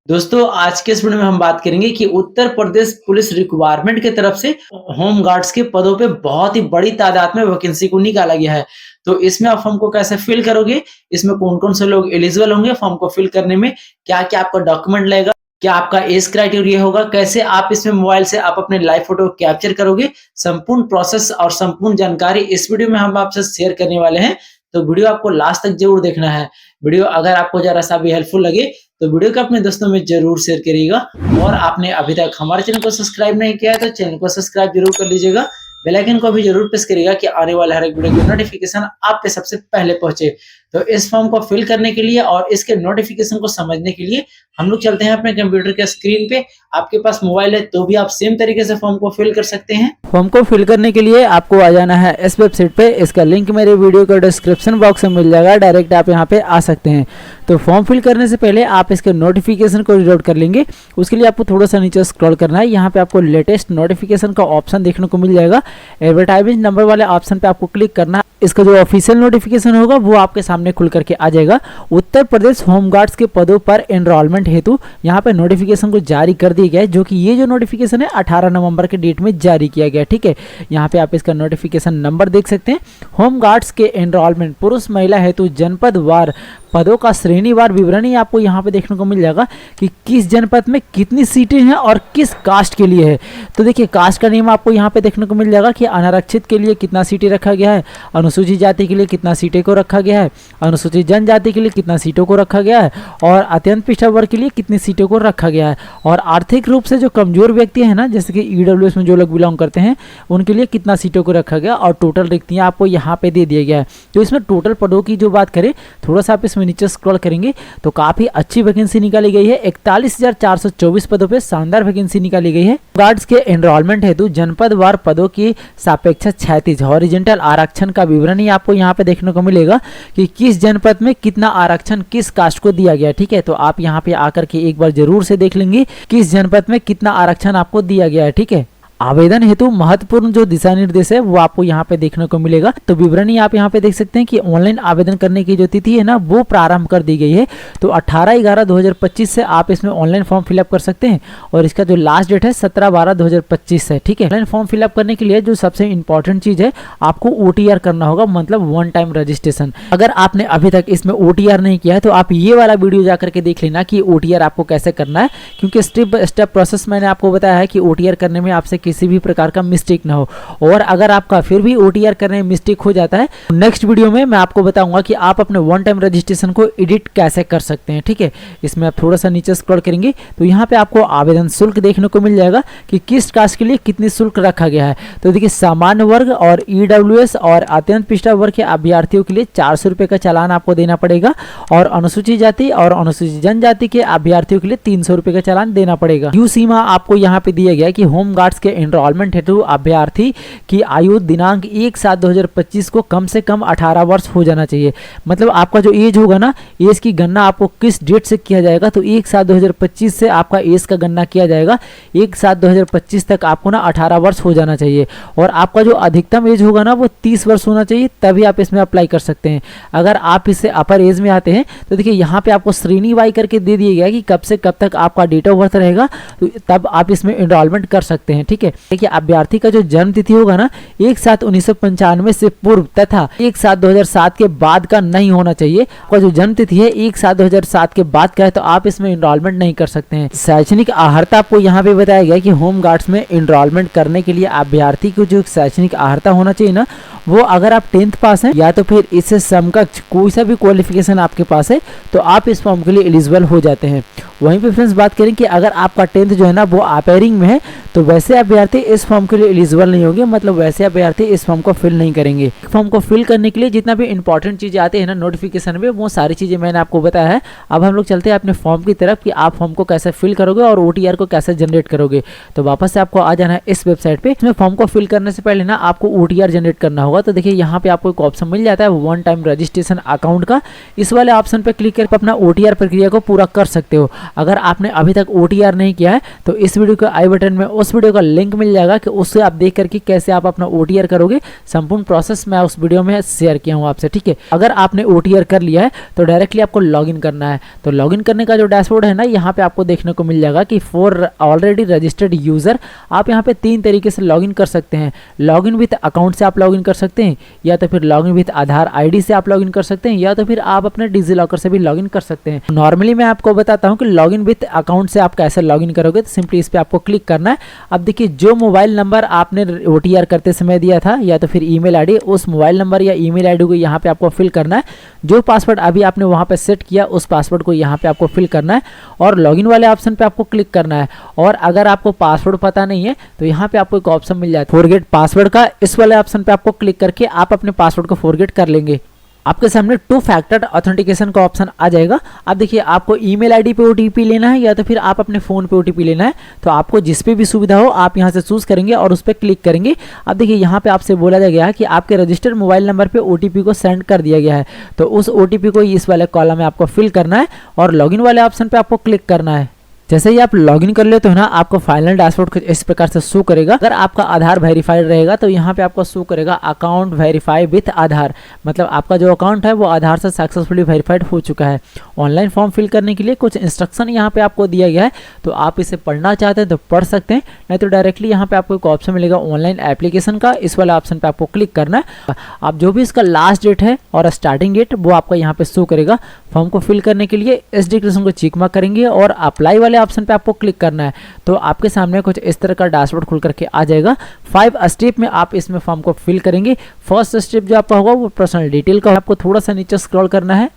दोस्तों आज के इस वीडियो में हम बात करेंगे कि उत्तर प्रदेश पुलिस रिक्वायरमेंट की तरफ से होम गार्ड्स के पदों पे बहुत ही बड़ी तादाद में वैकेंसी को निकाला गया है। तो इसमें आप फॉर्म को कैसे फिल करोगे, इसमें कौन-कौन से लोग एलिजिबल होंगे, फॉर्म को फिल करने में क्या-क्या आपका डॉक्यूमेंट लगेगा, क्या आपका एज क्राइटेरिया होगा, कैसे आप इसमें मोबाइल से आप अपने लाइव फोटो कैप्चर करोगे, संपूर्ण प्रोसेस और संपूर्ण जानकारी इस वीडियो में हम आपसे शेयर करने वाले हैं। तो वीडियो आपको लास्ट तक जरूर देखना है। वीडियो अगर आपको जरा सा भी हेल्पफुल लगे तो वीडियो को अपने दोस्तों में जरूर शेयर करिएगा। और आपने अभी तक हमारे चैनल को सब्सक्राइब नहीं किया है तो चैनल को सब्सक्राइब जरूर कर लीजिएगा। बेल आइकन को भी जरूर प्रेस करिएगा कि आने वाले हर एक वीडियो की नोटिफिकेशन आप पे सबसे पहले पहुंचे। तो इस फॉर्म को फिल करने के लिए और इसके नोटिफिकेशन को समझने के लिए हम लोग चलते हैं अपने कंप्यूटर के स्क्रीन पे। आपके पास मोबाइल है तो भी आप सेम तरीके से फॉर्म को फिल कर सकते हैं। फॉर्म को फिल करने के लिए आपको आ जाना है इस वेबसाइट पे। इसका लिंक मेरे वीडियो के डिस्क्रिप्शन बॉक्स में मिल जाएगा, डायरेक्ट आप यहाँ पे आ सकते हैं। तो फॉर्म फिल करने से पहले आप इसके नोटिफिकेशन को रीड आउट कर लेंगे। उसके लिए आपको थोड़ा सा नीचे स्क्रॉल करना है। यहाँ पे आपको लेटेस्ट नोटिफिकेशन का ऑप्शन देखने को मिल जाएगा। एडवर्टाइजमेंट नंबर वाले ऑप्शन पे आपको क्लिक करना है। इसका जो ऑफिशियल नोटिफिकेशन होगा वो आपके सामने खुल करके आ जाएगा। उत्तर प्रदेश होमगार्ड्स के पदों पर एनरोलमेंट हेतु यहाँ पे नोटिफिकेशन को जारी कर दिया गया है, जो कि ये जो नोटिफिकेशन है 18 नवंबर के डेट में जारी किया गया है। ठीक है, यहाँ पे आप इसका नोटिफिकेशन नंबर देख सकते हैं। होमगार्ड्स के एनरोलमेंट पुरुष महिला हेतु जनपद वार पदों का श्रेणीवार विवरणी आपको यहाँ पे देखने को मिल जाएगा कि किस जनपद में कितनी सीटें हैं और किस कास्ट के लिए है। तो देखिए कास्ट का नियम आपको यहाँ पे देखने को मिल जाएगा कि अनारक्षित के लिए कितना सीटें रखा गया है, अनुसूचित जाति के लिए कितना सीटें को रखा गया है, अनुसूचित जनजाति के लिए कितना सीटों को रखा गया है और अत्यंत पिछड़ा वर्ग के लिए कितनी सीटों को रखा गया है। और आर्थिक रूप से जो कमजोर व्यक्ति है ना, जैसे कि ईडब्ल्यूएस में जो लोग बिलोंग करते हैं उनके लिए कितना सीटों को रखा गया और टोटल रिक्तियाँ आपको यहाँ पे दे दिया गया है। तो इसमें टोटल पदों की जो बात करें, थोड़ा सा आप इसमें नीचे स्क्रॉल करेंगे तो काफी अच्छी वैकेंसी निकाली गई है। 41,424 पदों पे शानदार वैकेंसी निकाली गई है। गार्ड्स के एनरोलमेंट हेतु जनपद वार पदों की सापेक्ष क्षैतिज हॉरिजॉन्टल आरक्षण का विवरण ही आपको यहाँ पे देखने को मिलेगा कि किस जनपद में कितना आरक्षण किस कास्ट को दिया गया। ठीक है, तो आप यहाँ पे आकर के एक बार जरूर से देख लेंगे किस जनपद में कितना आरक्षण आपको दिया गया है। ठीक है, आवेदन हेतु महत्वपूर्ण जो दिशा निर्देश है वो आपको यहाँ पे देखने को मिलेगा। तो विवरणी आप यहाँ पे देख सकते हैं कि ऑनलाइन आवेदन करने की जो तिथि है ना वो प्रारंभ कर दी गई है। तो 18/11/2025 से आप इसमें ऑनलाइन फॉर्म फिलअप कर सकते हैं और इसका जो लास्ट डेट है 17/12/2025 है। ठीक है, ऑनलाइन फॉर्म फिलअप करने के लिए जो सबसे इंपॉर्टेंट चीज है आपको OTR करना होगा, मतलब वन टाइम रजिस्ट्रेशन। अगर आपने अभी तक इसमें OTR नहीं किया है तो आप ये वाला वीडियो जाकर के देख लेना कि OTR आपको कैसे करना है, क्योंकि स्टेप बाय स्टेप प्रोसेस मैंने आपको बताया है कि OTR करने में आपसे किसी भी प्रकार का मिस्टेक ना हो। और अगर आपका फिर भी OTR करने में मिस्टेक हो जाता है, नेक्स्ट वीडियो में मैं आपको बताऊंगा कि आप अपने वन टाइम रजिस्ट्रेशन को एडिट कैसे कर सकते हैं। ठीक है, इसमें आप थोड़ा सा नीचे स्क्रॉल करेंगे तो यहाँ पे आपको आवेदन शुल्क देखने को मिल जाएगा कि किस कास्ट के लिए कितनी शुल्क रखा गया है। तो देखिए सामान्य वर्ग और EWS और अत्यंत पिछड़ा वर्ग के अभ्यर्थियों के लिए 400 रुपए का चालान आपको देना पड़ेगा और अनुसूचित जाति और अनुसूचित जनजाति के अभ्यर्थियों के लिए 300 रुपए का चालान देना पड़ेगा। यू सीमा आपको यहाँ पे दिया गया कि होम गार्ड्स के एनरोलमेंट हेतु अभ्यर्थी की आयु दिनांक 1/7/2025 को कम से कम 18 वर्ष हो जाना चाहिए। मतलब आपका जो एज होगा ना, एज की गणना आपको किस डेट से किया जाएगा, तो 1/7/2025 से आपका एज का गणना किया जाएगा। 1/7/2025 तक आपको ना 18 वर्ष हो जाना चाहिए और आपका जो अधिकतम एज होगा ना वो 30 वर्ष होना चाहिए, तभी आप इसमें अप्लाई कर सकते हैं। अगर आप इससे अपर एज में आते हैं तो देखिए यहाँ पे आपको श्रेणी वाई करके दे दिया गया कि कब से कब तक आपका डेट ऑफ बर्थ रहेगा, तो तब आप इसमें एनरोलमेंट कर सकते हैं। ठीक है, देखिए अभ्यर्थी का जो जन्म तिथि होगा ना 1/7/1995 से पूर्व तथा 1/7/2007 के बाद का नहीं होना चाहिए। आपका जो जन्म तिथि है 1/7/2007 के बाद का है तो आप इसमें एनरोलमेंट नहीं कर सकते हैं। शैक्षणिक अर्हता आपको यहाँ पे बताया गया कि होम गार्ड्स में एनरोलमेंट करने के लिए अभ्यर्थी को जो शैक्षणिक अर्हता होना चाहिए ना, वो अगर आप 10th पास हैं या तो फिर इससे समकक्ष कोई सा भी क्वालिफिकेशन आपके पास है तो आप इस फॉर्म के लिए एलिजिबल हो जाते हैं। वहीं पे फ्रेंड्स बात करें कि अगर आपका 10th जो है ना वो अपेयरिंग में है तो वैसे अभ्यर्थी इस फॉर्म के लिए एलिजिबल नहीं होंगे, मतलब वैसे अभ्यर्थी इस फॉर्म को फिल नहीं करेंगे। फॉर्म को फिल करने के लिए जितना भी इंपॉर्टेंट चीजें आती है ना नोटिफिकेशन में, वो सारी चीजें मैंने आपको बताया है। अब हम लोग चलते हैं अपने फॉर्म की तरफ कि आप फॉर्म को कैसे फिल करोगे और OTR को कैसे जनरेट करोगे। तो वापस से आपको आ जाना है इस वेबसाइट पे। इसमें फॉर्म को फिल करने से पहले ना आपको OTR जनरेट करना होगा। तो देखिए यहाँ पे आपको एक ऑप्शन मिल जाता है वन टाइम रजिस्ट्रेशन अकाउंट का। इस वाले ऑप्शन पे क्लिक करके अपना OTR प्रक्रिया को पूरा कर सकते हो। अगर आपने अभी तक OTR नहीं किया है तो इस वीडियो के आई बटन में उस वीडियो का लिंक लिंक मिल जाएगा कि उससे आप देख करके कैसे आप अपना OTR करोगे, संपूर्ण प्रोसेस मैं उस वीडियो में शेयर किया हूँ आपसे, ठीक है। अगर आपने OTR कर लिया है तो डायरेक्टली आपको लॉगिन करना है। तो लॉगिन करने का जो डैशबोर्ड है ना, यहाँ पे आपको देखने को मिल जाएगा कि फॉर ऑलरेडी रजिस्टर्ड यूजर आप यहाँ पे 3 तरीके से लॉगिन कर सकते हैं। लॉगिन विथ अकाउंट से आप लॉगिन कर सकते हैं, या तो फिर लॉगिन विथ आधार ID से आप लॉगिन कर सकते हैं, या तो फिर आप अपने डिजिलॉकर से भी लॉगिन कर सकते हैं। नॉर्मली मैं आपको बताता हूँ कि लॉगिन विथ अकाउंट से आप कैसे लॉगिन करोगे। तो सिंपली इस पे आपको क्लिक करना है। अब देखिए, जो मोबाइल नंबर आपने OTR करते समय दिया था या तो फिर ईमेल ID, उस मोबाइल नंबर या ईमेल ID को यहाँ पे आपको फिल करना है। जो पासवर्ड अभी आपने वहाँ पे सेट किया उस पासवर्ड को यहाँ पे आपको फिल करना है और लॉगिन वाले ऑप्शन पे आपको क्लिक करना है। और अगर आपको पासवर्ड पता नहीं है तो यहाँ पे आपको एक ऑप्शन मिल जाता है फॉरगेट पासवर्ड का। इस वाले ऑप्शन पे आपको क्लिक करके आप अपने पासवर्ड को फॉरगेट कर लेंगे। आपके सामने 2 फैक्टर ऑथेंटिकेशन का ऑप्शन आ जाएगा। अब देखिए, आपको ईमेल ID पे OTP लेना है या तो फिर आप अपने फ़ोन पे OTP लेना है। तो आपको जिस पे भी सुविधा हो आप यहाँ से चूज़ करेंगे और उस पर क्लिक करेंगे। अब देखिए, यहाँ पे आपसे बोला गया है कि आपके रजिस्टर्ड मोबाइल नंबर पे OTP को सेंड कर दिया गया है। तो उस OTP को इस वाले कॉलम में आपको फिल करना है और लॉगिन वाले ऑप्शन पे आपको क्लिक करना है। जैसे ही आप लॉगिन कर लेते हो ना, आपको फाइनल डैशबोर्ड कुछ इस प्रकार से शो करेगा। अगर आपका आधार वेरीफाइड रहेगा तो यहाँ पे आपको शो करेगा अकाउंट वेरीफाई विथ आधार, मतलब आपका जो अकाउंट है वो आधार से सक्सेसफुली वेरीफाइड हो चुका है। ऑनलाइन फॉर्म फिल करने के लिए कुछ इंस्ट्रक्शन यहाँ पे आपको दिया गया है, तो आप इसे पढ़ना चाहते हैं तो पढ़ सकते हैं, नहीं तो डायरेक्टली यहाँ पे आपको एक ऑप्शन मिलेगा ऑनलाइन एप्लीकेशन का, इस वाला ऑप्शन पे आपको क्लिक करना है। आप जो भी इसका लास्ट डेट है और स्टार्टिंग डेट वो आपका यहाँ पे शो करेगा। फॉर्म को फिल करने के लिए इस डिक्लेरेशन को चेक मार्क करेंगे और अप्लाई वाले ऑप्शन पे आपको क्लिक करना है। तो आपके सामने कुछ इस तरह का डैशबोर्ड खुल करके आ जाएगा। 5 स्टेप में आप इसमें फॉर्म को फिल करेंगे। फर्स्ट स्टेप जो आपका होगा वो पर्सनल डिटेल का, आपको थोड़ा सा नीचे स्क्रॉल करना है।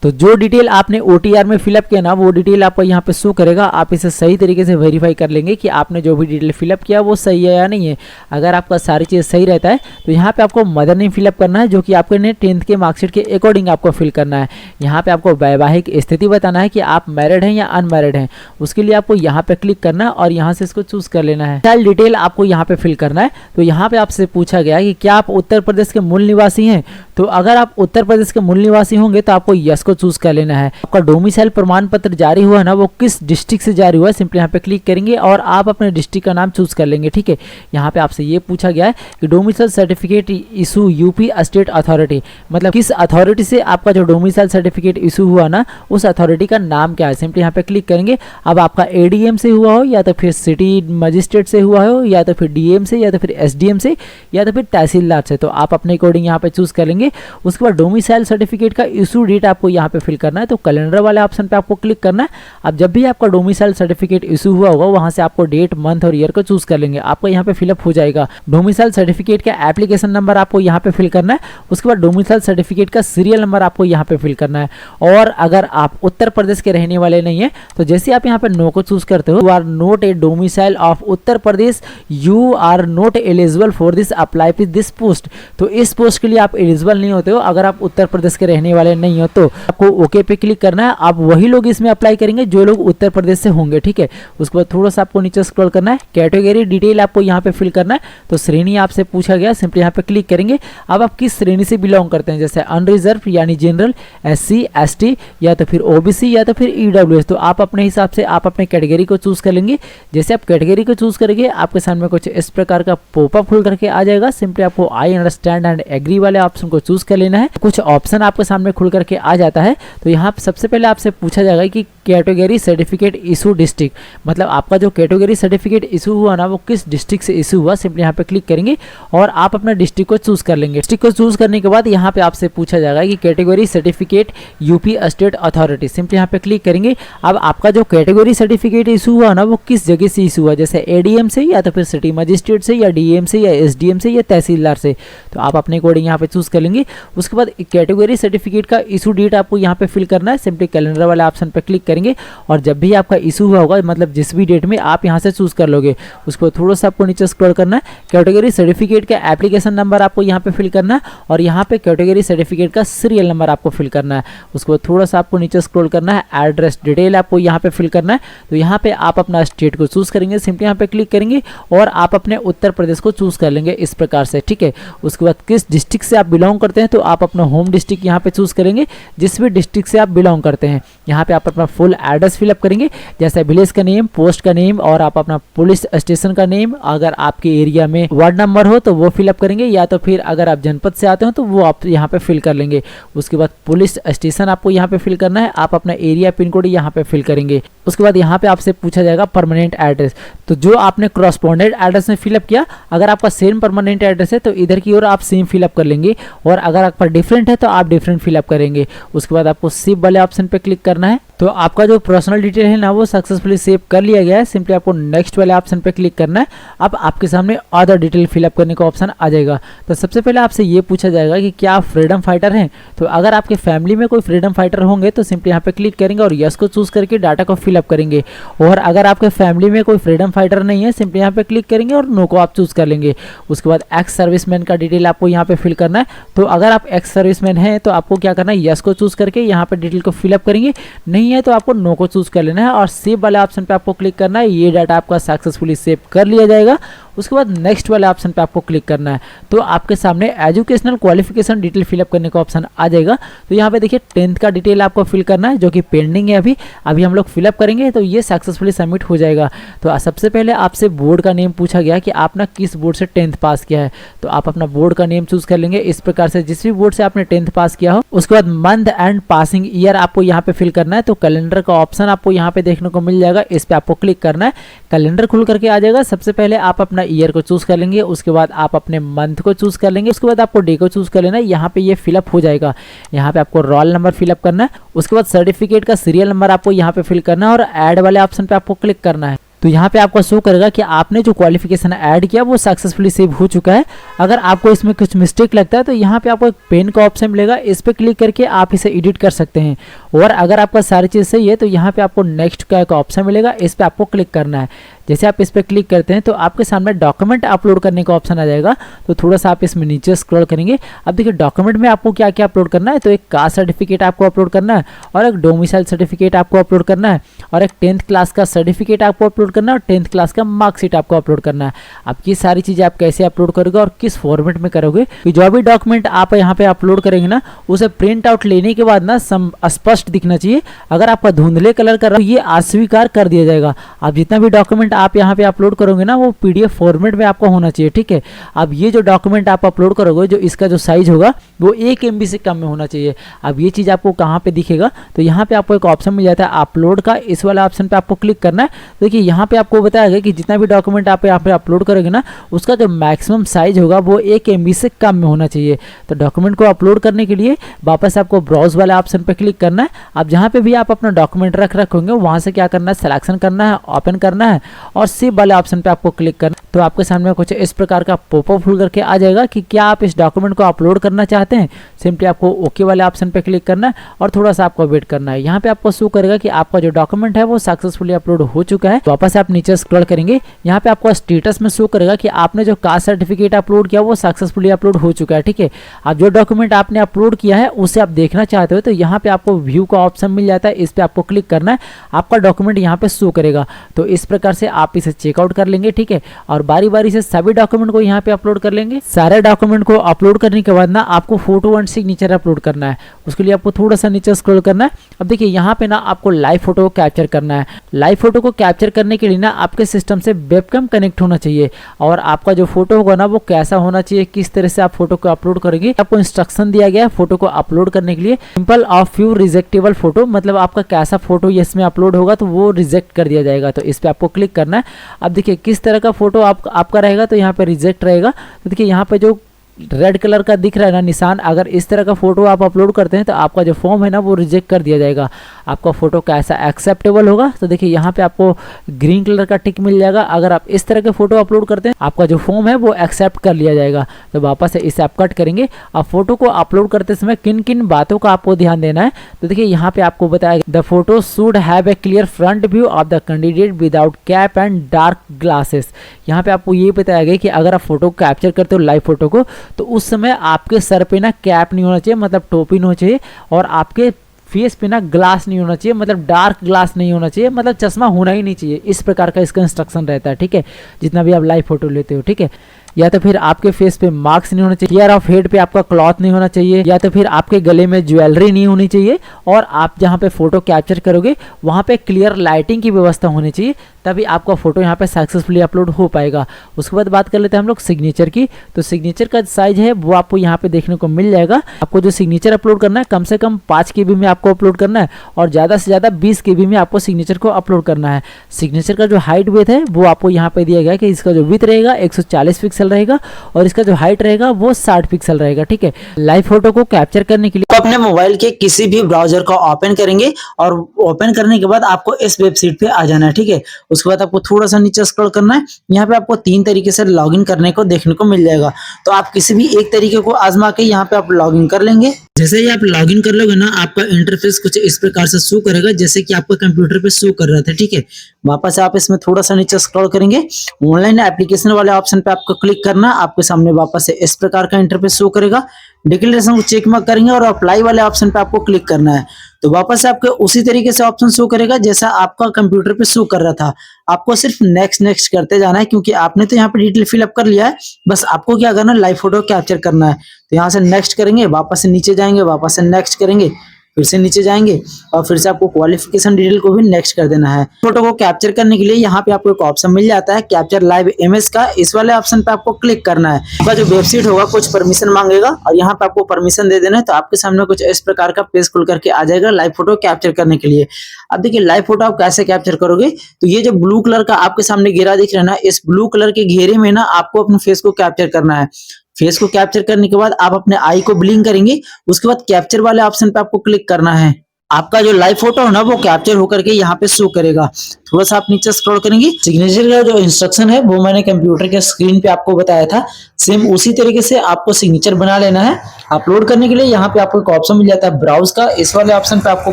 तो जो डिटेल आपने OTR में फिलअप किया ना, वो डिटेल आपको यहाँ पे शो करेगा। आप इसे सही तरीके से वेरीफाई कर लेंगे कि आपने जो भी डिटेल फिलअप किया वो सही है या नहीं है। अगर आपका सारी चीज़ सही रहता है तो यहाँ पे आपको मदर नेम फिलअप करना है, जो कि आपके ने 10th के मार्कशीट के अकॉर्डिंग आपको फिल करना है। यहाँ पे आपको वैवाहिक स्थिति बताना है कि आप मैरिड हैं या अनमैरिड हैं। उसके लिए आपको यहाँ पे क्लिक करना है और यहाँ से इसको चूज कर लेना है। चाइल्ड डिटेल आपको यहाँ पे फिल करना है। तो यहाँ पे आपसे पूछा गया कि क्या आप उत्तर प्रदेश के मूल निवासी हैं। तो अगर आप उत्तर प्रदेश के मूल निवासी होंगे तो आपको यस को चूज कर लेना है। आपका डोमिसाइल प्रमाण पत्र जारी हुआ है ना, वो किस डिस्ट्रिक्ट से जारी हुआ है, सिंपली यहाँ पे क्लिक करेंगे और आप अपने डिस्ट्रिक्ट का नाम चूज कर लेंगे, ठीक है। यहाँ पे आपसे ये पूछा गया है कि domicile certificate issue UP state authority, मतलब किस अथॉरिटी से आपका जो डोमिसाइल सर्टिफिकेट इशू हुआ ना, उस अथॉरिटी का नाम क्या है, सिंपली यहाँ पे क्लिक करेंगे। अब आपका ADM से हुआ हो या तो फिर सिटी मजिस्ट्रेट से हुआ हो या तो फिर DM से या तो फिर SDM से या तो फिर तहसीलदार से, तो आप अपने अकॉर्डिंग यहाँ पे चूज कर लेंगे। उसके बाद डोमिसाइल सर्टिफिकेट का इशू डेट आपको यहाँ पे फिल करना है। तो कैलेंडर वाले ऑप्शन पे आपको क्लिक करना है। अब जब भी आपका डोमिसाइल सर्टिफिकेट इशू हुआ होगा वहां से आपको डेट, मंथ और ईयर को चूज कर लेंगे। आपका यहाँ पे फिलअप हो जाएगा। डोमिसाइल सर्टिफिकेट का एप्लीकेशन नंबर आपको यहाँ पे फिल करना है। उसके बाद डोमिसाइल सर्टिफिकेट का सीरियल नंबर आपको यहाँ पे फिल करना है। और अगर आप उत्तर प्रदेश के रहने वाले नहीं है तो जैसे आप यहाँ पे नो को चूज करते हो, you are not a domicile of Uttar Pradesh, you are not eligible for this apply for this post. तो इस पोस्ट के लिए आप एलिजिबल नहीं होते हो अगर आप उत्तर प्रदेश के रहने वाले नहीं हो। तो आपको ओके पे क्लिक करना है। आप वही लोग इसमें अप्लाई करेंगे जो लोग उत्तर प्रदेश से होंगे, ठीक है। उसके बाद थोड़ा सा आपको नीचे स्क्रॉल करना है। कैटेगरी डिटेल आपको यहाँ पे फिल करना है। तो श्रेणी आपसे पूछा गया, सिंपली यहाँ पे क्लिक करेंगे। अब आप किस श्रेणी से बिलोंग करते हैं, जैसे अनरिजर्व यानी जनरल, SC ST या तो फिर OBC या तो फिर EWS। तो आप अपने हिसाब से आप अपने कैटेगरी को चूज कर लेंगे। जैसे आप कैटेगरी को चूज करेंगे आपके सामने कुछ इस प्रकार का पॉपअप खुल करके आ जाएगा। सिंपली आपको आई अंडरस्टैंड एंड एग्री वाले ऑप्शन को चूज कर लेना है। कुछ ऑप्शन आपके सामने खुल करके आ जाता है। तो यहाँ सबसे पहले आपसे पूछा जाएगा कि कैटेगरी सर्टिफिकेट इशू डिस्ट्रिक्ट, मतलब आपका जो कैटेगरी सर्टिफिकेट इशू हुआ ना वो किस डिस्ट्रिक्ट से इशू हुआ, सिंपली यहाँ पे क्लिक करेंगे और आप अपना डिस्ट्रिक्ट को चूज कर लेंगे। डिस्ट्रिक्ट को चूज करने के बाद यहाँ पे आपसे पूछा जाएगा कि category certificate UP state authority, simply यहाँ पे क्लिक करेंगे। अब आपका जो कैटेगरी सर्टिफिकेट इशू हुआ ना वो किस जगह से इशू हुआ, जैसे ADM से या तो फिर सिटी मजिस्ट्रेट से या DM से या SDM से या तहसीलदार से। तो आप अपने अकॉर्डिंग यहाँ पे चूज कर लेंगे। उसके बाद कैटेगरी सर्टिफिकेट का इशू डेट आपको यहाँ पे फिल करना है। सिंपली कैलेंडर वाले ऑप्शन पे क्लिक करेंगे और जब भी आपका इशू हुआ होगा, मतलब जिस भी डेट में, आप यहाँ से चूज कर लोगे। उसको थोड़ा सा आपको नीचे स्क्रॉल करना है। कैटेगरी सर्टिफिकेट का एप्लीकेशन नंबर आपको यहाँ पे फिल करना है और यहाँ पे कैटेगरी सर्टिफिकेट का सीरियल नंबर आपको फिल करना है। उसको थोड़ा सा आपको नीचे स्क्रॉल करना है। एड्रेस डिटेल आपको यहाँ पे फिल करना है। तो यहाँ पे आप अपना स्टेट को चूज करेंगे, सिंपली यहाँ पे क्लिक करेंगे और आप अपने उत्तर प्रदेश को चूज कर लेंगे इस प्रकार से, ठीक है। उसके बाद किस डिस्ट्रिक्ट से आप बिलोंग करते हैं, तो आप अपना होम डिस्ट्रिक्ट यहाँ पे चूज करेंगे, जिस भी डिस्ट्रिक्ट से आप बिलोंग करते हैं। यहाँ पे आप अपना फुल एड्रेस फिलअप करेंगे, जैसे विलेज का नेम, पोस्ट का नेम और आप अपना पुलिस स्टेशन का नेम, अगर आपके एरिया में वार्ड नंबर हो तो वो फिलअप करेंगे, या तो फिर अगर आप जनपद से आते हो तो वो आप यहाँ पे फिल कर लेंगे। उसके बाद पुलिस स्टेशन आपको यहाँ पे फिल करना है, आप अपना एरिया पिन कोड यहाँ पे फिल करेंगे। उसके बाद यहाँ पे आपसे पूछा जाएगा परमानेंट एड्रेस, तो जो आपने करस्पॉन्डेंट एड्रेस में फिलअप किया, अगर आपका सेम परमानेंट एड्रेस है तो इधर की ओर आप सेम फिलअप कर लेंगे, और अगर आपका डिफरेंट है तो आप डिफरेंट फिलअप करेंगे। उसके बाद आपको सेव वाले ऑप्शन पे क्लिक करना है। तो आपका जो पर्सनल डिटेल है ना वो सक्सेसफुली सेव कर लिया गया है। सिंपली आपको नेक्स्ट वाले ऑप्शन पे क्लिक करना है। अब आपके सामने अदर डिटेल फिलअप करने का ऑप्शन आ जाएगा। तो सबसे पहले आपसे ये पूछा जाएगा कि क्या आप फ्रीडम फाइटर हैं। तो अगर आपके फैमिली में कोई फ्रीडम फाइटर होंगे तो सिंपली यहाँ पे क्लिक करेंगे और यस को चूज करके डाटा को फिलअप करेंगे, और अगर आपके फैमिली में कोई फ्रीडम फाइटर नहीं है सिंपली यहाँ पे क्लिक करेंगे और नो को आप चूज कर लेंगे। उसके बाद एक्स सर्विसमैन का डिटेल आपको यहाँ पे फिल करना है। तो अगर आप एक्स सर्विसमैन हैं तो आपको क्या करना है, यस को चूज करके यहाँ पे डिटेल को फिलअप करेंगे, नहीं है तो आपको नो को चूज कर लेना है और सेव वाले ऑप्शन पे आपको क्लिक करना है। ये डाटा आपका सक्सेसफुली सेव कर लिया जाएगा। उसके बाद नेक्स्ट वाले ऑप्शन पे आपको क्लिक करना है। तो आपके सामने एजुकेशनल क्वालिफिकेशन डिटेल फिलअप करने का ऑप्शन आ जाएगा। तो यहाँ पे देखिए 10th का डिटेल आपको फिल करना है, जो कि पेंडिंग है अभी हम लोग फिलअप करेंगे तो ये सक्सेसफुली सबमिट हो जाएगा। तो सबसे पहले आपसे बोर्ड का नेम पूछा गया कि आपने किस बोर्ड से 10th पास किया है, तो आप अपना बोर्ड का नेम चूज कर लेंगे इस प्रकार से, जिस भी बोर्ड से आपने 10th पास किया हो। उसके बाद मंथ एंड पासिंग ईयर आपको यहाँ पे फिल करना है। तो कैलेंडर का ऑप्शन आपको यहाँ पे देखने को मिल जाएगा, इस पे आपको क्लिक करना है। कैलेंडर खुल करके आ जाएगा। सबसे पहले आप अपना ईयर को चूज कर लेंगे, उसके बाद आप अपने मंथ को चूज कर लेंगे, उसके बाद आपको डे को चूज कर लेना है। यहाँ पे ये फिलअप हो जाएगा। यहाँ पे आपको रोल नंबर फिलअप करना है। उसके बाद सर्टिफिकेट का सीरियल नंबर आपको यहाँ पे फिल करना है और ऐड वाले ऑप्शन पे आपको क्लिक करना है। तो यहाँ पे आपको शो करेगा कि आपने जो क्वालिफिकेशन ऐड किया वो सक्सेसफुली सेव हो चुका है। अगर आपको इसमें कुछ मिस्टेक लगता है तो यहाँ पे आपको एक पेन का ऑप्शन मिलेगा, इस पे क्लिक करके आप इसे एडिट कर सकते हैं। और अगर आपका सारी चीज़ सही है तो यहाँ पे आपको नेक्स्ट का एक ऑप्शन मिलेगा, इस पे आपको क्लिक करना है। जैसे आप इस पर क्लिक करते हैं तो आपके सामने डॉक्यूमेंट अपलोड करने का ऑप्शन आ जाएगा। तो थोड़ा सा आप इसमें नीचे स्क्रॉल करेंगे। अब देखिए डॉक्यूमेंट में आपको क्या क्या अपलोड करना है। तो एक कास्ट सर्टिफिकेट आपको अपलोड करना है, और एक डोमिसाइल सर्टिफिकेट आपको अपलोड करना है, और एक 10th क्लास का सर्टिफिकेट आपको अपलोड करना है, और 10th क्लास का मार्कशीट आपको अपलोड करना है। अब ये सारी चीज़ें आप कैसे अपलोड करोगे और किस फॉर्मेट में करोगे, कि जो भी डॉक्यूमेंट आप यहाँ पे अपलोड करेंगे ना उसे प्रिंट आउट लेने के बाद ना स्पष्ट दिखना चाहिए। अगर आपका धुंधले कलर का ये अस्वीकार कर दिया जाएगा। आप जितना भी डॉक्यूमेंट आप यहाँ पे अपलोड करोगे ना वो PDF फॉर्मेट में आपको होना चाहिए, ठीक है। अब ये जो डॉक्यूमेंट आप अपलोड करोगे, जो इसका जो साइज होगा वो 1 MB से कम में होना चाहिए। अब ये चीज़ आपको कहाँ पे दिखेगा, तो यहाँ पे आपको एक ऑप्शन मिल जाता है अपलोड का, इस वाला ऑप्शन पे आपको क्लिक करना है। देखिए यहाँ पे आपको बताया गया कि जितना भी डॉक्यूमेंट आप यहाँ पे अपलोड करोगे ना उसका जो मैक्सिमम साइज होगा वो 1 MB से कम में होना चाहिए। तो डॉक्यूमेंट को अपलोड करने के लिए वापस आपको ब्राउज वाले ऑप्शन पे क्लिक करना है। अब जहाँ पे भी आप अपना डॉक्यूमेंट रखोगे वहाँ से क्या करना है, सिलेक्शन करना है, ओपन करना है और सेव वाले ऑप्शन पे आपको क्लिक करना। तो आपके सामने कुछ इस प्रकार का पॉपअप खुल करके आ जाएगा कि क्या आप इस डॉक्यूमेंट को अपलोड करना चाहते हैं। सिंपली आपको ओके वाले ऑप्शन पे क्लिक करना है और थोड़ा सा आपको वेट करना है। यहाँ पे आपको शो करेगा कि आपका जो डॉक्यूमेंट है वो सक्सेसफुली अपलोड हो चुका है। वापस आप नीचे स्क्रॉल करेंगे, यहाँ पे आपको स्टेटस में शो करेगा कि आपने जो कास्ट सर्टिफिकेट अपलोड किया वो सक्सेसफुली अपलोड हो चुका है, ठीक है। अब जो डॉक्यूमेंट आपने अपलोड किया है उसे आप देखना चाहते हो तो यहाँ पे आपको व्यू का ऑप्शन मिल जाता है, इस पे आपको क्लिक करना है। आपका डॉक्यूमेंट यहाँ पे शो करेगा। तो इस प्रकार से आप इसे चेकआउट कर लेंगे, ठीक है। और बारी बारी से सभी डॉक्यूमेंट को यहाँ पे अपलोड कर लेंगे। सारे डॉक्यूमेंट को अपलोड करने के बाद ना आपको फोटो एंड सिग्नेचर अपलोड करना है। उसके लिए आपको थोड़ा सा नीचे स्क्रॉल करना है। अब देखिए यहाँ पे ना आपको लाइव फोटो को कैप्चर करना है। लाइव फोटो को कैप्चर करने के लिए ना आपके सिस्टम से वेबकैम कनेक्ट होना चाहिए, और आपका जो फोटो होगा ना वो कैसा होना चाहिए, किस तरह से आप फोटो को अपलोड करेंगे, आपको इंस्ट्रक्शन दिया गया है फोटो को अपलोड करने के लिए। सिंपल ऑफ फ्यू रिजेक्टेबल फोटो, मतलब आपका कैसा फोटो इसमें अपलोड होगा तो वो रिजेक्ट कर दिया जाएगा। तो इस पे आपको क्लिक करना है। अब देखिए किस तरह का फोटो आपका रहेगा, तो यहाँ पे रिजेक्ट रहेगा। तो देखिए यहाँ पे जो रेड कलर का दिख रहा है ना निशान, अगर इस तरह का फोटो आप अपलोड करते हैं तो आपका जो फॉर्म है ना वो रिजेक्ट कर दिया जाएगा। आपका फोटो कैसा एक्सेप्टेबल होगा, तो देखिए यहाँ पे आपको ग्रीन कलर का टिक मिल जाएगा। अगर आप इस तरह के फोटो अपलोड करते हैं आपका जो फॉर्म है वो एक्सेप्ट कर लिया जाएगा। तो वापस से इसे आप कट करेंगे। अब फोटो को अपलोड करते समय किन किन बातों का आपको ध्यान देना है, तो देखिए यहाँ पे आपको बताया the photo should have a clear front view of the candidate without cap and dark glasses. यहाँ पे आपको ये बताया गया कि अगर आप फोटो कैप्चर करते हो लाइव फोटो को तो उस समय आपके सर पे ना कैप नहीं होना चाहिए, मतलब टोपी नहीं होना चाहिए, और आपके फेस पे ना ग्लास नहीं होना चाहिए, मतलब डार्क ग्लास नहीं होना चाहिए, मतलब चश्मा होना ही नहीं चाहिए। इस प्रकार का इसका इंस्ट्रक्शन रहता है, ठीक है, जितना भी आप लाइव फोटो लेते हो, ठीक है। या तो फिर आपके फेस पे मार्क्स नहीं होना चाहिए, ईयर ऑफ हेड पे आपका क्लॉथ नहीं होना चाहिए, या तो फिर आपके गले में ज्वेलरी नहीं होनी चाहिए, और आप जहाँ पे फोटो कैप्चर करोगे वहाँ पे क्लियर लाइटिंग की व्यवस्था होनी चाहिए, तभी आपका फोटो यहाँ पे सक्सेसफुली अपलोड हो पाएगा। उसके बाद बात कर लेते हैं हम लोग सिग्नेचर की। तो सिग्नेचर का साइज है वो आपको यहाँ पे देखने को मिल जाएगा। आपको जो सिग्नेचर अपलोड करना है कम से कम 5 KB में आपको अपलोड करना है, और ज़्यादा से ज़्यादा 20 KB में आपको सिग्नेचर को अपलोड करना है। सिग्नेचर का जो हाइट विड्थ है वो आपको यहाँ पे दिया गया है कि इसका जो विड्थ रहेगा 140 पिक्सल रहेगा, और इसका जो हाइट रहेगा वो 60 पिक्सल रहेगा। ठीक है, लाइव फोटो को कैप्चर करने के लिए तो अपने मोबाइल के किसी भी ब्राउजर को ओपन करेंगे, और ओपन करने के बाद आपको इस वेबसाइट पे आ जाना है। ठीक है, उसके बाद आपको थोड़ा सा नीचे स्क्रॉल करना है। यहाँ पे आपको 3 तरीके से लॉगिन करने को देखने को मिल जाएगा, तो आप किसी भी एक तरीके को आजमा के यहाँ पे आप लॉगिन कर लेंगे। जैसे ही आप लॉगिन कर लोगे ना, आपका इंटरफेस कुछ इस प्रकार से शो करेगा जैसे कि आपका कंप्यूटर पे शो कर रहा था। ठीक है, वापस आप इसमें थोड़ा सा नीचे स्क्रॉल करेंगे, ऑनलाइन एप्लीकेशन वाले ऑप्शन पे आपको क्लिक करना, आपके सामने वापस से इस प्रकार का इंटरफेस शो करेगा। डिक्लेरेशन को चेक मार्क करेंगे और अप्लाई वाले ऑप्शन पे आपको क्लिक करना है, तो वापस से आपको उसी तरीके से ऑप्शन शो करेगा जैसा आपका कंप्यूटर पे शो कर रहा था। आपको सिर्फ नेक्स्ट नेक्स्ट करते जाना है, क्योंकि आपने तो यहाँ पे डिटेल फिलअप कर लिया है। बस आपको क्या करना है, लाइव फोटो कैप्चर करना है। तो यहाँ से नेक्स्ट करेंगे, वापस से नीचे जाएंगे, वापस से नेक्स्ट करेंगे, फिर से नीचे जाएंगे, और फिर से आपको क्वालिफिकेशन डिटेल को भी नेक्स्ट कर देना है। फोटो को कैप्चर करने के लिए यहाँ पे आपको एक ऑप्शन मिल जाता है कैप्चर लाइव इमेज का, इस वाले ऑप्शन पे आपको क्लिक करना है। आपका जो वेबसाइट होगा कुछ परमिशन मांगेगा, और यहाँ पे आपको परमिशन दे देना है, तो आपके सामने कुछ इस प्रकार का पेज खुल करके आ जाएगा लाइव फोटो कैप्चर करने के लिए। अब देखिए लाइव फोटो आप कैसे कैप्चर करोगे, तो ये जो ब्लू कलर का आपके सामने घेरा दिख रहा है ना, इस ब्लू कलर के घेरे में ना आपको अपने फेस को कैप्चर करना है। फेस को कैप्चर करने के बाद आप अपने आई को ब्लिंक करेंगे, उसके बाद कैप्चर वाले ऑप्शन पे आपको क्लिक करना है। आपका जो लाइव फोटो है ना वो कैप्चर होकर के यहाँ पे शो करेगा। थोड़ा सा आप नीचे स्क्रॉल करेंगे, सिग्नेचर का जो इंस्ट्रक्शन है वो मैंने कंप्यूटर के स्क्रीन पे आपको बताया था, सेम उसी तरीके से आपको सिग्नेचर बना लेना है। अपलोड करने के लिए यहाँ पे आपको एक ऑप्शन मिल जाता है ब्राउज का, इस वाले ऑप्शन पे आपको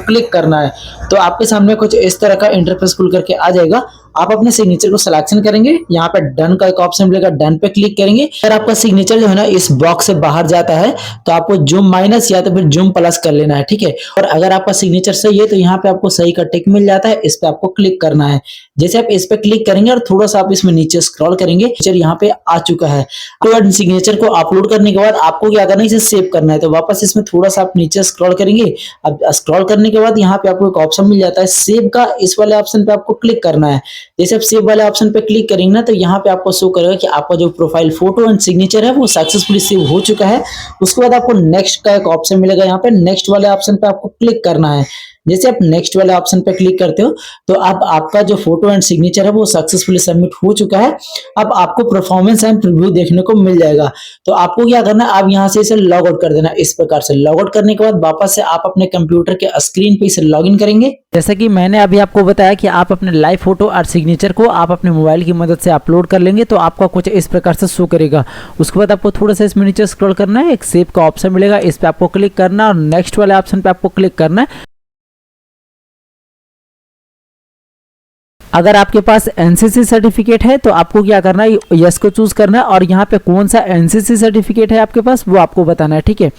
क्लिक करना है, तो आपके सामने कुछ इस तरह का इंटरफेस खुल करके आ जाएगा। आप अपने सिग्नेचर को सिलेक्शन करेंगे, यहाँ पे डन का एक ऑप्शन मिलेगा, डन पे क्लिक करेंगे। अगर आपका सिग्नेचर जो है ना इस बॉक्स से बाहर जाता है तो आपको जूम माइनस या तो फिर जूम प्लस कर लेना है। ठीक है, और अगर आपका सिग्नेचर सही है तो यहाँ पे आपको सही का टिक मिल जाता है, इस पे आपको क्लिक करना है। जैसे आप इस पे क्लिक करेंगे और थोड़ा सा आप इसमें नीचे स्क्रॉल करेंगे, सिग्नेचर यहाँ पे आ चुका है। तो सिग्नेचर को अपलोड करने के बाद आपको क्या करना है, इसे सेव करना है, तो वापस इसमें थोड़ा सा आप नीचे स्क्रॉल करेंगे। अब स्क्रॉल करने के बाद यहाँ पे आपको एक ऑप्शन मिल जाता है सेव का, इस वाले ऑप्शन पे आपको क्लिक करना है। जैसे आप सेव वाले ऑप्शन पे क्लिक करेंगे ना, तो यहाँ पे आपको शो करेगा कि आपका जो प्रोफाइल फोटो एंड सिग्नेचर है वो सक्सेसफुली सेव हो चुका है। उसके बाद आपको नेक्स्ट का एक ऑप्शन मिलेगा, यहाँ पे नेक्स्ट वाले ऑप्शन पे आपको क्लिक करना है। जैसे आप नेक्स्ट वाले ऑप्शन पे क्लिक करते हो तो अब आपका जो फोटो एंड सिग्नेचर है वो सक्सेसफुली सबमिट हो चुका है। अब आपको परफॉर्मेंस एंड प्रीव्यू देखने को मिल जाएगा। तो आपको क्या करना है, आप यहाँ से इसे लॉग आउट कर देना। इस प्रकार से लॉग आउट करने के बाद वापस से आप अपने कंप्यूटर के स्क्रीन पे इसे लॉग इन करेंगे। जैसा कि मैंने अभी आपको बताया कि आप अपने लाइव फोटो और सिग्नेचर को आप अपने मोबाइल की मदद से अपलोड कर लेंगे तो आपका कुछ इस प्रकार से शो करेगा। उसके बाद आपको थोड़ा सा इसमें नीचे स्क्रॉल करना है, एक सेव का ऑप्शन मिलेगा, इस पे आपको क्लिक करना और नेक्स्ट वाले ऑप्शन पे आपको क्लिक करना है। अगर आपके पास एनसीसी सर्टिफिकेट है तो आपको क्या करना है, यस को चूज करना है और यहाँ पे कौन सा एनसीसी सर्टिफिकेट है आपके पास वो आपको बताना है। ठीक है,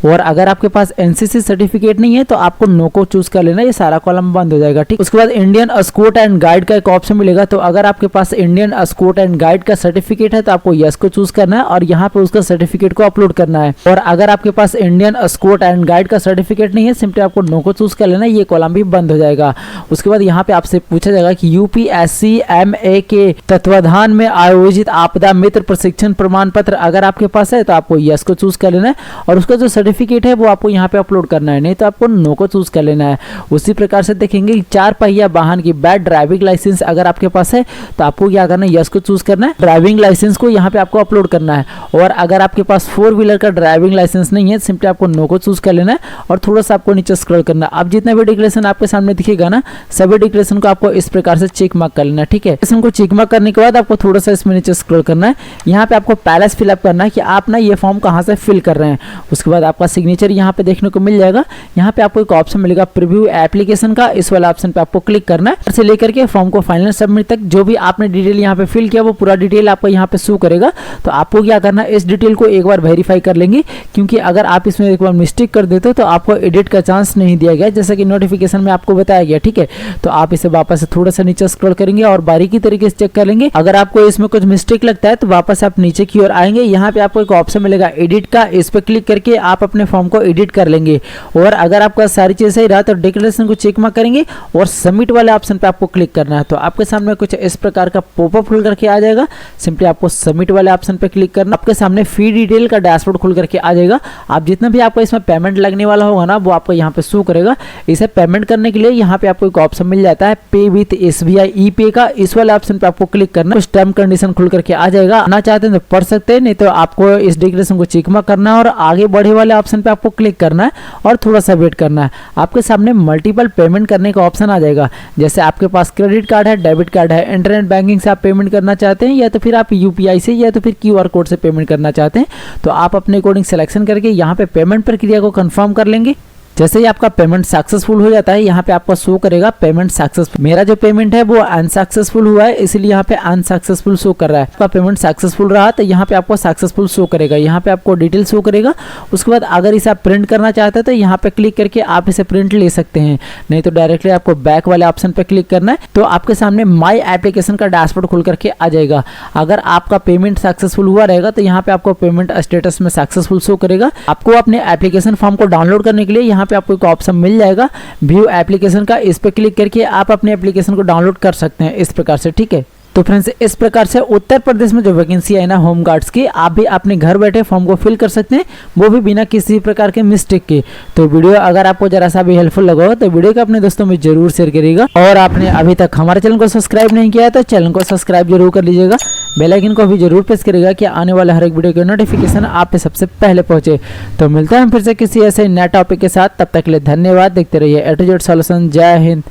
और अगर आपके पास एनसीसी सर्टिफिकेट नहीं है तो आपको नो को चूज कर लेना, ये सारा कॉलम बंद हो जाएगा। ठीक, उसके बाद इंडियन स्काउट एंड गाइड का एक ऑप्शन मिलेगा, तो अगर आपके पास इंडियन स्काउट एंड गाइड का सर्टिफिकेट है तो आपको यस को चूज करना है और यहाँ पे उसका सर्टिफिकेट को अपलोड करना है। और अगर आपके पास इंडियन स्काउट एंड गाइड का सर्टिफिकेट नहीं है, सिंपली आपको नो को चूज कर लेना, ये कॉलम भी बंद हो जाएगा। उसके बाद यहाँ पे आपसे पूछा जाएगा कि UPSC-MA के तत्वाधान में आयोजित आपदा मित्र प्रशिक्षण प्रमाण पत्र अगर आपके पास है तो आपको यस को चूज कर लेना है और उसका जो सर्टिफिकेट है वो आपको यहाँ पे अपलोड करना है, नहीं तो आपको नो को चूज कर लेना है। उसी प्रकार से देखेंगे 4 पहिया वाहन की बैड ड्राइविंग लाइसेंस अगर आपके पास है तो आपको क्या करना है, यस को चूज करना है, ड्राइविंग लाइसेंस को यहाँ पे आपको अपलोड करना है। और अगर आपके पास 4 व्हीलर का ड्राइविंग लाइसेंस नहीं है, सिंपली आपको नो को चूज कर लेना है और थोड़ा सा आपको नीचे स्क्रॉल करना है। अब जितना भी डिक्लेरेशन आपके सामने दिखेगा ना, सभी डिक्लेरेशन को आपको इस प्रकार से चेक मार्क कर लेना। ठीक है, इसको चेक मार्क करने के बाद आपको थोड़ा सा इसमें नीचे स्क्रॉल करना है। यहाँ पे आपको पहले से फिलअप करना है कि आप ना ये फॉर्म कहाँ से फिल कर रहे हैं। उसके बाद आपका सिग्नेचर यहाँ पे देखने को मिल जाएगा। यहाँ पे आपको एक ऑप्शन मिलेगा प्रीव्यू एप्लीकेशन का, इस वाला ऑप्शन पे आपको क्लिक करना है से लेकर के फॉर्म को फाइनल सबमिट तक जो भी आपने डिटेल यहाँ पे फिल किया वो पूरा डिटेल आपको यहाँ पे शो करेगा। तो आपको क्या करना है, इस डिटेल को एक बार वेरीफाई कर लेंगे, क्योंकि अगर आप इसमें एक बार मिस्टेक कर देते हो तो आपको एडिट का चांस नहीं दिया गया, जैसा कि नोटिफिकेशन में आपको बताया गया। ठीक है, तो आप इसे वापस से थोड़ा सा नीचे नीचे स्क्रॉल करेंगे और बारीकी तरीके से चेक कर लेंगे। अगर आपको इसमें कुछ मिस्टेक लगता है तो वापस आप नीचे की ओर आएंगे, यहाँ पे आपको एक ऑप्शन मिलेगा एडिट का, इस पे क्लिक करके आप अपने फॉर्म को एडिट कर लेंगे। और अगर आपका सारी चीज सही रहा तो डिक्लेरेशन को चेक मार्क करेंगे और सबमिट वाले ऑप्शन पे आपको क्लिक करना है। तो आपके सामने कुछ इस प्रकार का पॉपअप खुल करके आ जाएगा, सिंपली आपको सबमिट वाले ऑप्शन पे क्लिक करना। आपके सामने फी डिटेल का डैशबोर्ड खुल करके आ जाएगा। आप जितना भी आपको इसमें पेमेंट लगने वाला होगा ना वो आपको यहाँ पे शो करेगा। इसे पेमेंट करने के लिए यहाँ पे आपको एक ऑप्शन मिल जाता है पे विथ SBI ई-पे का, इस वाले ऑप्शन पे आपको क्लिक करना। कुछ टर्म कंडीशन खुल करके आ जाएगा, ना चाहते हैं तो पढ़ सकते हैं, नहीं तो आपको इस डिक्लेरेशन को चेक मार्क करना है और आगे बढ़े वाले ऑप्शन पे आपको क्लिक करना है और थोड़ा सा वेट करना है। आपके सामने मल्टीपल पेमेंट करने का ऑप्शन आ जाएगा। जैसे आपके पास क्रेडिट कार्ड है, डेबिट कार्ड है, इंटरनेट बैंकिंग से आप पेमेंट करना चाहते हैं या तो फिर आप UPI से या तो फिर QR कोड से पेमेंट करना चाहते हैं, तो आप अपने अकॉर्डिंग सिलेक्शन करके यहाँ पे पेमेंट प्रक्रिया को कंफर्म कर लेंगे। जैसे ही आपका पेमेंट सक्सेसफुल हो जाता है यहाँ पे आपको शो करेगा पेमेंट सक्सेसफुल। मेरा जो पेमेंट है वो अनसक्सेसफुल हुआ है, इसलिए यहाँ पे अनसक्सेसफुल शो कर रहा है। आपका पेमेंट सक्सेसफुल रहा तो यहाँ पे आपको सक्सेसफुल शो करेगा, यहाँ पे आपको डिटेल शो करेगा। उसके बाद अगर इसे आप प्रिंट करना चाहते हैं तो यहाँ पे क्लिक करके आप इसे प्रिंट ले सकते हैं, नहीं तो डायरेक्टली आपको बैक वाले ऑप्शन पे क्लिक करना है। तो आपके सामने माई एप्लीकेशन का डैशबोर्ड खुल करके आ जाएगा। अगर आपका पेमेंट सक्सेसफुल हुआ रहेगा तो यहाँ पे आपको पेमेंट स्टेटस में सक्सेसफुल शो करेगा। आपको अपने एप्लीकेशन फॉर्म को डाउनलोड करने के लिए यहाँ पे आपको एक ऑप्शन मिल जाएगा व्यू एप्लीकेशन का, इस पे क्लिक करके आप अपने एप्लीकेशन को डाउनलोड कर सकते हैं इस प्रकार से, ठीक है। तो फ्रेंड्स इस प्रकार से उत्तर प्रदेश में जो वैकेंसी है ना होम गार्ड्स की, आप भी अपने घर बैठे फॉर्म को फिल कर सकते हैं, वो भी बिना किसी प्रकार के मिस्टेक के। तो वीडियो अगर आपको जरा सा भी हेल्पफुल लगा हो तो वीडियो को अपने दोस्तों में जरूर शेयर करिएगा। और आपने अभी तक हमारे चैनल को सब्सक्राइब नहीं किया है तो चैनल को सब्सक्राइब जरूर कर लीजिएगा, बेल आइकन को भी जरूर प्रेस करिएगा कि आने वाले हर एक वीडियो के नोटिफिकेशन आप पे सबसे पहले पहुंचे। तो मिलते हैं फिर से किसी ऐसे नए टॉपिक के साथ, तब तक के लिए धन्यवाद। देखते रहिए A to Z सॉल्यूशन। जय हिंद।